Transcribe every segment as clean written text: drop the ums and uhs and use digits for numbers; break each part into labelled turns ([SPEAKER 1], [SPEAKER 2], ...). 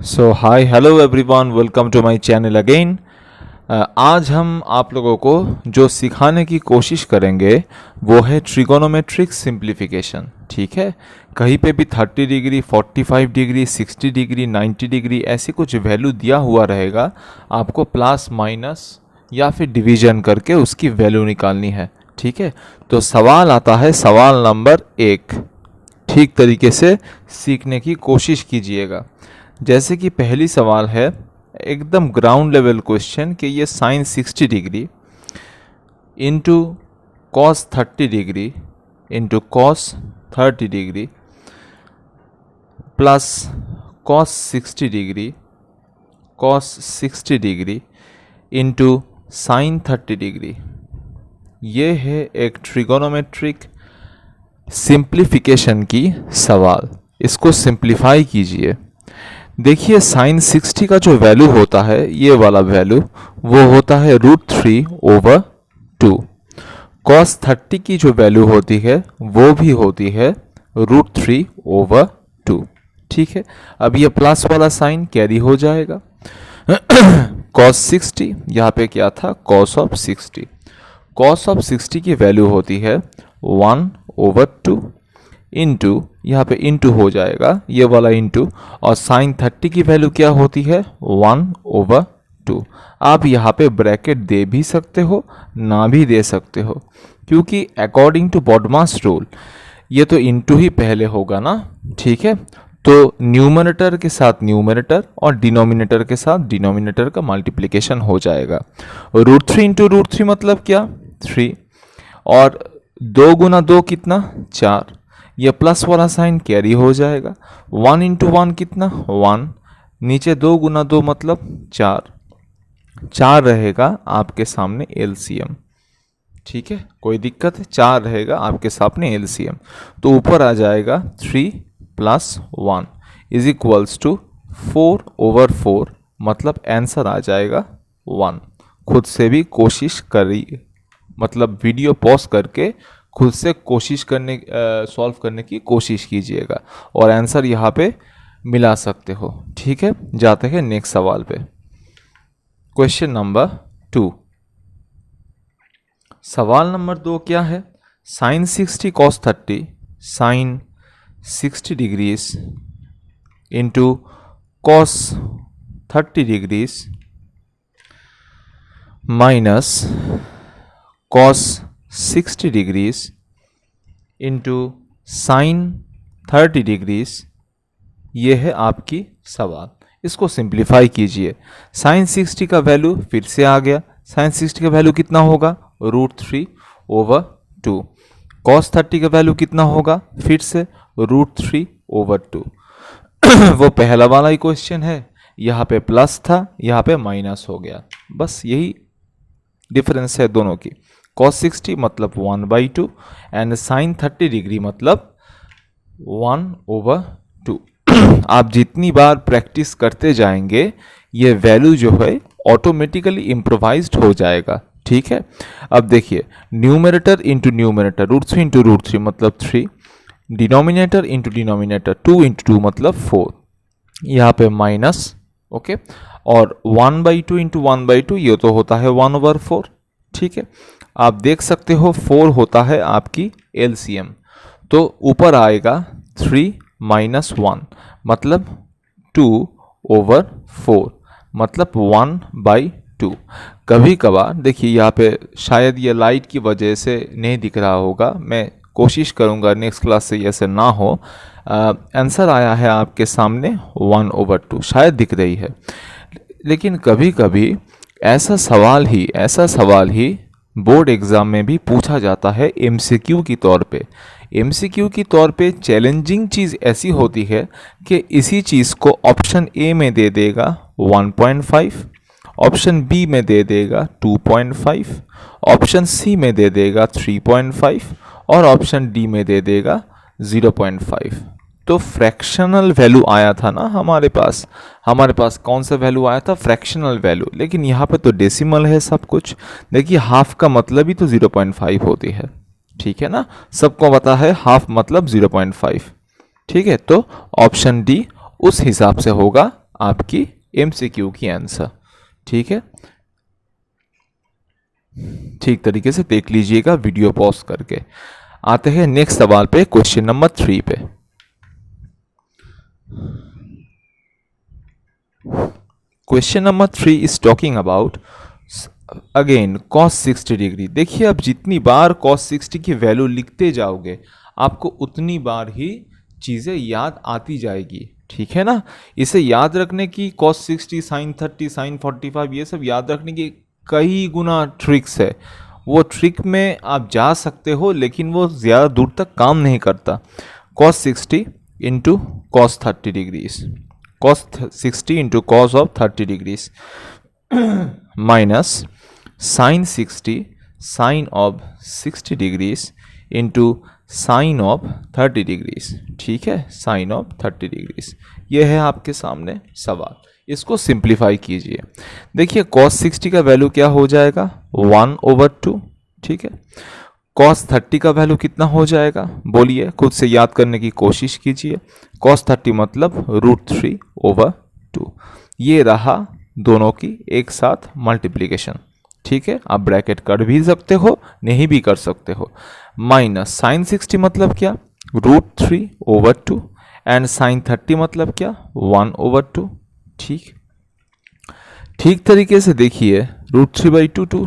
[SPEAKER 1] So hi hello everyone, welcome to my channel again. आज हम आप लोगों को जो सिखाने की कोशिश करेंगे वो है ट्रिगोनोमेट्रिक सिंप्लीफिकेशन। ठीक है, कहीं पे भी 30 डिग्री, 45 डिग्री, 60 डिग्री, 90 डिग्री ऐसी कुछ वैल्यू दिया हुआ रहेगा, आपको प्लस माइनस या फिर डिवीजन करके उसकी वैल्यू निकालनी है। ठीक है, तो सवाल आता है सवाल नंबर 1। ठीक तरीके से सीखने की कोशिश कीजिएगा। जैसे कि पहली सवाल है एकदम ग्राउंड लेवल क्वेश्चन कि ये sine 60 degree into cos 30 degree into cos 30 degree plus cos 60 degree cos 60 degree into sine 30 degree, ये है एक ट्रिगोनोमेट्रिक सिंप्लीफिकेशन की सवाल। इसको सिंप्लीफाई कीजिए। देखिए साइन 60 का जो वैल्यू होता है, ये वाला वैल्यू वो होता है √3/2। कॉस 30 की जो वैल्यू होती है वो भी होती है √3/2। ठीक है, अब ये प्लस वाला साइन कैरी हो जाएगा। कॉस 60 यहाँ पे क्या था, कॉस ऑफ 60। कॉस ऑफ 60 की वैल्यू होती है 1/2 इंटू, यहाँ पे इंटू हो जाएगा ये वाला इंटू, और साइन 30 की वैल्यू क्या होती है 1/2। आप यहाँ पे ब्रैकेट दे भी सकते हो, ना भी दे सकते हो, क्योंकि अकॉर्डिंग टू बॉडमास रूल ये तो इंटू ही पहले होगा ना। ठीक है, तो न्यूमरेटर के साथ न्यूमरेटर और डिनोमिनेटर के साथ डिनोमिनेटर का मल्टीप्लिकेशन हो जाएगा। √3 इंटू √3 मतलब क्या, 3, और 2 गुना 2 कितना, 4। ये प्लस वाला साइन कैरी हो जाएगा। 1 इंटू 1 कितना, 1। नीचे 2 गुना 2 मतलब 4। 4 रहेगा आपके सामने एलसीएम। ठीक है, कोई दिक्कत है, 4 रहेगा आपके सामने एलसीएम। तो ऊपर आ जाएगा 3 + 1 इज इक्वल्स टू 4/4, मतलब आंसर आ जाएगा 1। खुद से भी कोशिश करिए, मतलब वीडियो पॉज करके खुद से सॉल्व करने की कोशिश कीजिएगा और आंसर यहाँ पे मिला सकते हो। ठीक है, जाते हैं नेक्स्ट सवाल पे। Question number 2। सवाल नंबर 2 क्या है, sine 60 cos 30 sine 60 degrees into cos 30 degrees minus cos 60 degrees into sine 30 degrees, ये है आपकी सवाल। इसको सिंप्लीफाई कीजिए। साइन 60 का वैल्यू फिर से आ गया, साइन 60 का वैल्यू कितना होगा √3/2। कॉस 30 का वैल्यू कितना होगा, फिर से √3/2। वो पहला वाला ही क्वेश्चन है, यहाँ पे प्लस था, यहाँ पे माइनस हो गया, बस यही डिफरेंस है दोनों की। cos 60 मतलब 1/2 एंड साइन 30 डिग्री मतलब 1/2। आप जितनी बार प्रैक्टिस करते जाएंगे ये वैल्यू जो है ऑटोमेटिकली इम्प्रोवाइज्ड हो जाएगा। ठीक है, अब देखिए न्यूमरेटर इंटू न्यूमरेटर √3 इंटू √3 मतलब 3, डिनोमिनेटर इंटू डिनोमिनेटर 2 इंटू 2 मतलब 4, यहाँ पे माइनस। ओके, और 1/2 इंटू 1/2 ये तो होता है 1/4। ठीक है, आप देख सकते हो 4 होता है आपकी एलसीएम, तो ऊपर आएगा 3 - 1 मतलब 2/4 मतलब 1/2। कभी कभार देखिए यहाँ पे शायद ये लाइट की वजह से नहीं दिख रहा होगा, मैं कोशिश करूँगा नेक्स्ट क्लास से ऐसे ना हो। आंसर आया है आपके सामने 1/2, शायद दिख रही है, लेकिन कभी कभी ऐसा सवाल ही बोर्ड एग्जाम में भी पूछा जाता है एमसीक्यू की तौर पे। एमसीक्यू की तौर पे चैलेंजिंग चीज़ ऐसी होती है कि इसी चीज़ को ऑप्शन ए में दे देगा 1.5, ऑप्शन बी में दे देगा 2.5, ऑप्शन सी में दे देगा 3.5 और ऑप्शन डी में दे देगा 0.5। तो फ्रैक्शनल वैल्यू आया था ना हमारे पास कौन सा वैल्यू आया था, फ्रैक्शनल वैल्यू, लेकिन यहाँ पे तो डेसिमल है सब कुछ। देखिए हाफ का मतलब ही तो 0.5 होती है। ठीक है ना, सबको पता है हाफ मतलब 0.5। ठीक है, तो ऑप्शन डी उस हिसाब से होगा आपकी MCQ की आंसर। ठीक है, ठीक तरीके से देख लीजिएगा वीडियो पॉज करके। आते हैं नेक्स्ट सवाल पे, क्वेश्चन नंबर 3 पे। Question number 3 is talking about again cos 60 degree. देखिए, आप जितनी बार cos 60 की वैल्यू लिखते जाओगे आपको उतनी बार ही चीज़ें याद आती जाएगी। ठीक है ना, इसे याद रखने की cos 60, sin 30, sin 45 ये सब याद रखने की कई गुना ट्रिक्स है। वो ट्रिक में आप जा सकते हो लेकिन वो ज़्यादा दूर तक काम नहीं करता। cos 60 into cos 30 degrees, cos 60 into cos of 30 degrees minus sin 60 sin of 60 degrees into sign of 30 degrees. ठीक है, साइन ऑफ 30 डिग्रीज। ये है आपके सामने सवाल, इसको सिंप्लीफाई कीजिए। देखिए cos 60 का वैल्यू क्या हो जाएगा 1/2। ठीक है, cos 30 का वैल्यू कितना हो जाएगा, बोलिए, खुद से याद करने की कोशिश कीजिए। cos 30 मतलब √3/2। ये रहा दोनों की एक साथ मल्टीप्लीकेशन। ठीक है, आप ब्रैकेट कर भी सकते हो, नहीं भी कर सकते हो। माइनस sin 60 मतलब क्या √3/2 एंड sin 30 मतलब क्या 1/2। ठीक तरीके से देखिए √3/2 2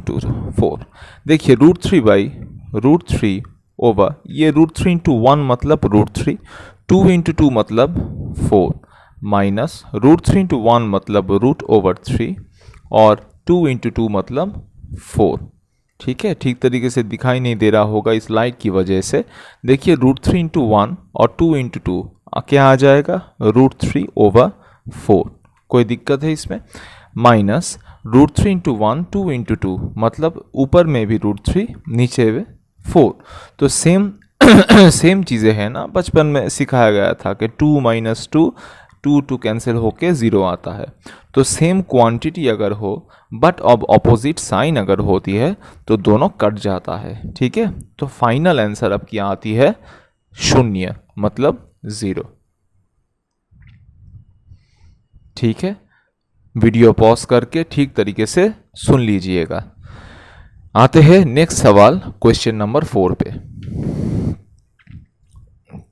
[SPEAKER 1] 4। देखिए √3 ओवर ये √3 इंटू 1 मतलब √3, 2 इंटू 2 मतलब 4, माइनस √3 इंटू 1 मतलब √3 और 2 इंटू 2 मतलब 4। ठीक है, ठीक तरीके से दिखाई नहीं दे रहा होगा इस लाइट की वजह से। देखिए √3 इंटू 1 और 2 इंटू 2 क्या आ जाएगा √3/4। कोई दिक्कत है इसमें? माइनस √3 इंटू 1 2 इंटू 2 मतलब ऊपर में भी √3 नीचे में 4। तो सेम सेम चीज़ें हैं ना, बचपन में सिखाया गया था कि 2 - 2 2 कैंसिल होके 0 आता है। तो सेम क्वांटिटी अगर हो बट अब ऑपोजिट साइन अगर होती है तो दोनों कट जाता है। ठीक है, तो फाइनल आंसर अब क्या आती है 0 मतलब 0। ठीक है, वीडियो पॉज करके ठीक तरीके से सुन लीजिएगा। आते हैं नेक्स्ट सवाल क्वेश्चन नंबर 4 पे।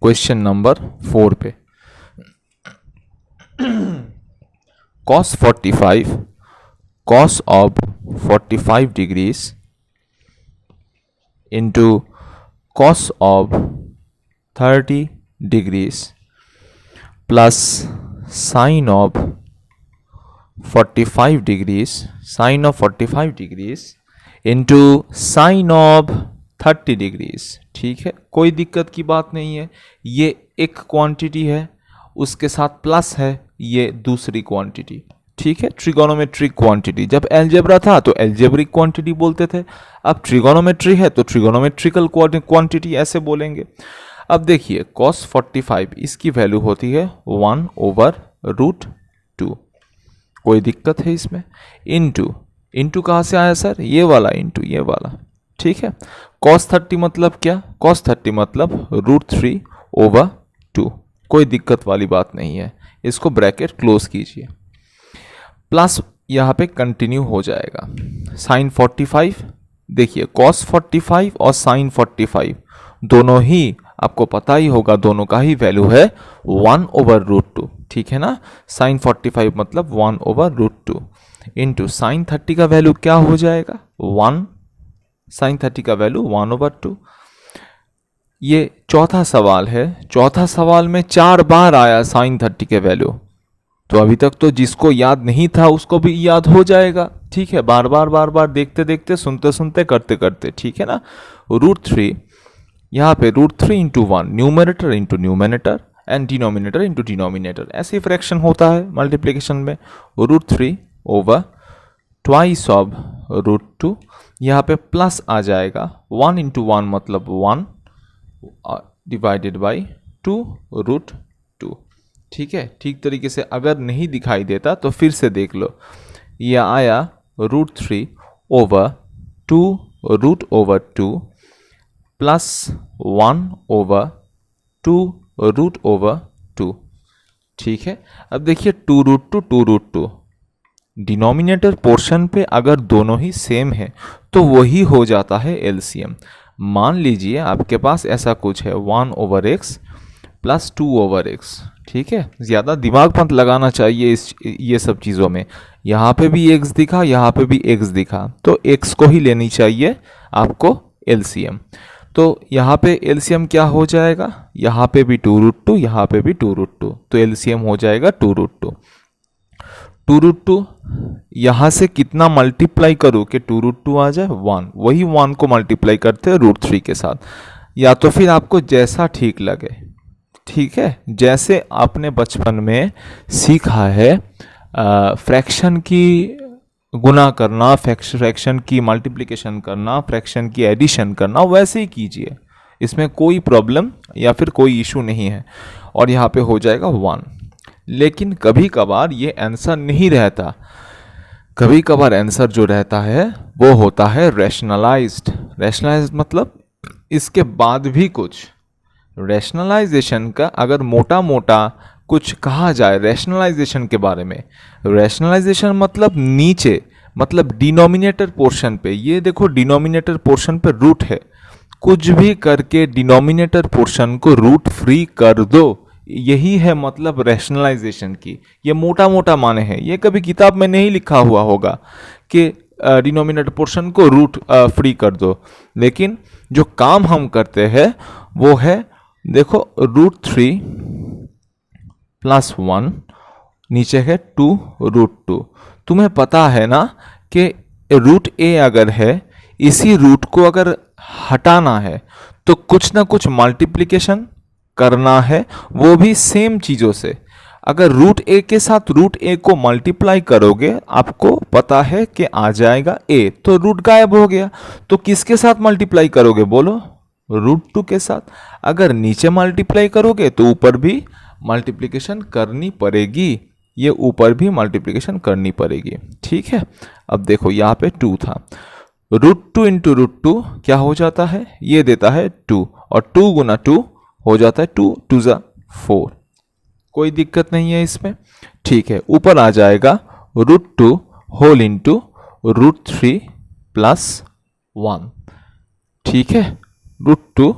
[SPEAKER 1] क्वेश्चन नंबर 4 पे cos 45 cos of 45 degrees into cos of 30 degrees plus sin of 45 degrees sin of 45 degrees into sin of 30 degrees। ठीक है, कोई दिक्कत की बात नहीं है। ये एक क्वांटिटी है, उसके साथ प्लस है ये दूसरी क्वांटिटी। ठीक है, ट्रिगोनोमेट्रिक क्वांटिटी। जब एल्जेब्रा था तो एल्जेब्रिक क्वांटिटी बोलते थे, अब ट्रिगोनोमेट्री है तो ट्रिगोनोमेट्रिकल क्वांटिटी ऐसे बोलेंगे। अब देखिए cos 45 इसकी वैल्यू होती है 1/√2। कोई दिक्कत है इसमें? इंटू कहाँ से आया सर? ये वाला इंटू ये वाला। ठीक है, cos 30 मतलब क्या? cos 30 मतलब √3/2। कोई दिक्कत वाली बात नहीं है, इसको ब्रैकेट क्लोज कीजिए। प्लस यहाँ पे कंटिन्यू हो जाएगा sin 45। देखिए cos 45 और sin 45 दोनों ही आपको पता ही होगा, दोनों का ही वैल्यू है 1/√2। ठीक है ना, sin 45 मतलब 1/√2 इंटू sin 30 का वैल्यू क्या हो जाएगा 1। sin 30 का वैल्यू 1/2। ये चौथा सवाल है, चौथा सवाल में 4 बार आया sin 30 के वैल्यू, तो अभी तक तो जिसको याद नहीं था उसको भी याद हो जाएगा। ठीक है, बार बार देखते देखते सुनते सुनते करते करते। ठीक है ना, √3 यहाँ पे √3 into 1 numerator into numerator and denominator into denominator, ऐसे फ्रैक्शन होता है मल्टीप्लिकेशन में। √3/2 ऑफ √2, यहाँ पे प्लस आ जाएगा 1 इंटू 1 मतलब 1 डिवाइडेड बाई 2√2। ठीक है, ठीक तरीके से अगर नहीं दिखाई देता तो फिर से देख लो। यह आया √3/2 प्लस 1/2 √2। ठीक है। अब देखिए 2√2 डिनोमिनेटर पोर्शन पे अगर दोनों ही सेम है तो वही हो जाता है एलसीएम। मान लीजिए आपके पास ऐसा कुछ है 1/x प्लस 2/x, ठीक है। ज़्यादा दिमाग मत लगाना चाहिए ये सब चीज़ों में। यहाँ पे भी x दिखा, यहाँ पे भी x दिखा, तो x को ही लेनी चाहिए आपको एलसीएम। तो यहाँ पे एलसीएम क्या हो जाएगा, यहाँ पे भी 2√2, यहाँ पे भी 2√2, तो एलसीएम हो जाएगा 2√2। 2√2 यहाँ से कितना मल्टीप्लाई करो कि 2√2 आ जाए 1, वही 1 को मल्टीप्लाई करते हैं √3 के साथ, या तो फिर आपको जैसा ठीक लगे, ठीक है। जैसे आपने बचपन में सीखा है फ्रैक्शन की गुना करना, फ्रैक्शन की मल्टीप्लिकेशन करना, फ्रैक्शन की एडिशन करना, वैसे ही कीजिए, इसमें कोई प्रॉब्लम या फिर कोई इशू नहीं है। और यहाँ पे हो जाएगा 1। लेकिन कभी कभार ये आंसर नहीं रहता, कभी कभार आंसर जो रहता है वो होता है रैशनलाइज्ड। रैशनलाइज्ड मतलब इसके बाद भी कुछ। रैशनलाइजेशन का अगर मोटा मोटा कुछ कहा जाए रैशनलाइजेशन के बारे में, रैशनलाइजेशन मतलब नीचे, मतलब डिनोमिनेटर पोर्शन पे, ये देखो डिनोमिनेटर पोर्शन पे रूट है, कुछ भी करके डिनोमिनेटर पोर्शन को रूट फ्री कर दो, यही है मतलब रैशनलाइजेशन की। ये मोटा मोटा माने हैं, ये कभी किताब में नहीं लिखा हुआ होगा कि डिनोमिनेटर पोर्शन को रूट फ्री कर दो, लेकिन जो काम हम करते हैं वो है देखो √3 + 1, नीचे है 2√2। तुम्हें पता है ना कि √a अगर है, इसी रूट को अगर हटाना है तो कुछ ना कुछ मल्टीप्लिकेशन करना है, वो भी सेम चीज़ों से। अगर √a के साथ √a को मल्टीप्लाई करोगे, आपको पता है कि आ जाएगा a, तो रूट गायब हो गया। तो किसके साथ मल्टीप्लाई करोगे बोलो, √2 के साथ। अगर नीचे मल्टीप्लाई करोगे तो ऊपर भी मल्टीप्लिकेशन करनी पड़ेगी, ये ऊपर भी मल्टीप्लिकेशन करनी पड़ेगी, ठीक है। अब देखो यहाँ पे 2 था, √2 × √2 क्या हो जाता है, ये देता है 2, और 2 × 2 हो जाता है 2 × 2 = 4, कोई दिक्कत नहीं है इसमें, ठीक है। ऊपर आ जाएगा √2 होल इंटू √3 + 1, ठीक है। √2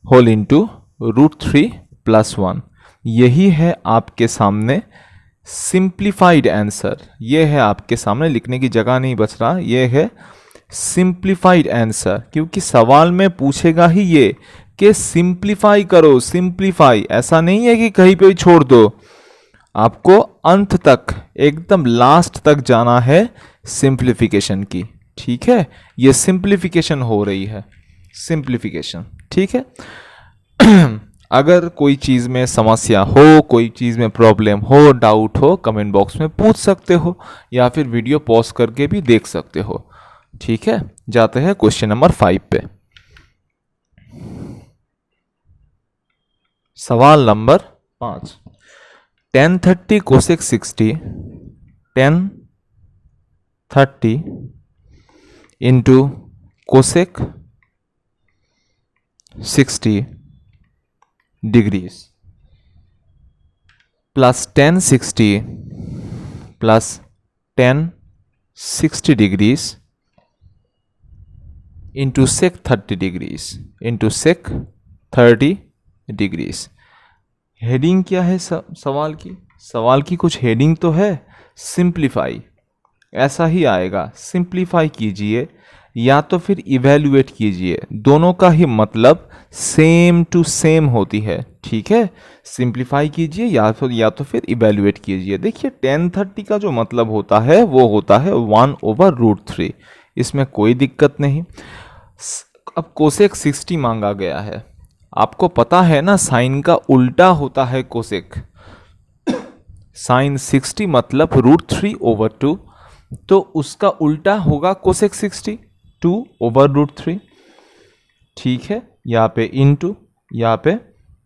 [SPEAKER 1] होल इंटू √3 + 1, यही है आपके सामने सिंप्लीफाइड आंसर। ये है आपके सामने, लिखने की जगह नहीं बच रहा, ये है सिंप्लीफाइड आंसर, क्योंकि सवाल में पूछेगा ही ये कि सिंप्लीफाई करो, सिंप्लीफाई, ऐसा नहीं है कि कहीं पे ही छोड़ दो, आपको अंत तक एकदम लास्ट तक जाना है सिंप्लीफिकेशन की, ठीक है। ये सिंप्लीफिकेशन हो रही है, सिंप्लीफिकेशन, ठीक है। अगर कोई चीज़ में समस्या हो, कोई चीज़ में प्रॉब्लम हो, डाउट हो, कमेंट बॉक्स में पूछ सकते हो, या फिर वीडियो पॉज करके भी देख सकते हो, ठीक है। जाते हैं क्वेश्चन नंबर 5 पे। सवाल number 5, tan 30 cosec 60, tan 30 into cosec 60 degrees plus tan 60 plus tan 60 degrees into sec 30 degrees into sec 30 degrees. Heading क्या है सवाल की, सवाल की कुछ हेडिंग तो है, सिंप्लीफाई, ऐसा ही आएगा, सिंप्लीफाई कीजिए या तो फिर इवेल्युएट कीजिए, दोनों का ही मतलब सेम टू सेम होती है, ठीक है। सिंप्लीफाई कीजिए या तो फिर इवेल्युएट कीजिए। देखिए tan 30 का जो मतलब होता है वो होता है 1/√3, इसमें कोई दिक्कत नहीं। अब कोसेक 60 मांगा गया है, आपको पता है ना साइन का उल्टा होता है कोसेक, साइन 60 मतलब √3/2, तो उसका उल्टा होगा कोसेक 60, 2/√3, ठीक है। यहाँ पे इनटू, यहाँ पे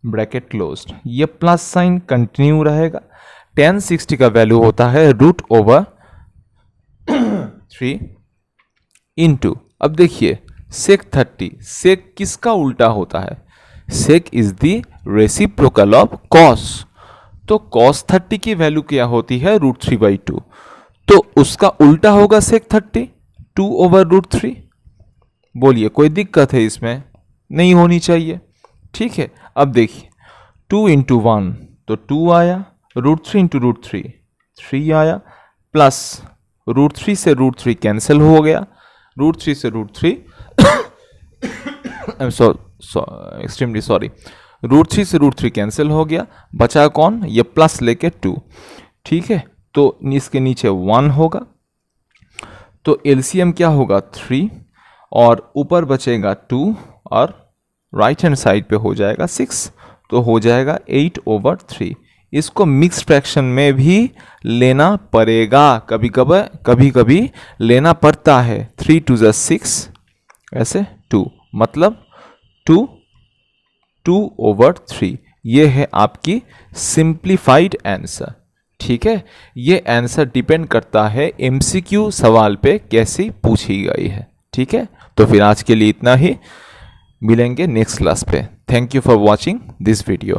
[SPEAKER 1] ब्रैकेट क्लोज्ड, ये प्लस साइन कंटिन्यू रहेगा। tan 60 का वैल्यू होता है √3 इंटू, अब देखिए sec 30, सेक किसका उल्टा होता है, sec is the reciprocal of cos, तो cos 30 की वैल्यू क्या होती है √3/2, तो उसका उल्टा होगा sec 30 2/√3। बोलिए कोई दिक्कत है इसमें? नहीं होनी चाहिए। ठीक है, अब देखिए 2 इंटू 1 तो 2 आया, √3 इंटू √3 3 आया, प्लस √3 से √3 कैंसिल हो गया, √3 से √3 आई एम एक्सट्रीमली सॉरी, √3 से √3 कैंसिल हो गया, बचा कौन? ये प्लस लेके 2। ठीक है, तो इसके नीचे 1 होगा, तो एलसीएम क्या होगा 3, और ऊपर बचेगा 2 और राइट हैंड साइड पे हो जाएगा 6, तो हो जाएगा 8/3। इसको मिक्स फ्रैक्शन में भी लेना पड़ेगा, कभी कभी लेना पड़ता है। 3 2 6 ऐसे 2, मतलब 2/3। ये है आपकी सिंप्लीफाइड आंसर। ठीक है, ये आंसर डिपेंड करता है एमसीक्यू सवाल पे कैसी पूछी गई है। ठीक है, तो फिर आज के लिए इतना ही, मिलेंगे नेक्स्ट क्लास पे। Thank you for watching this video.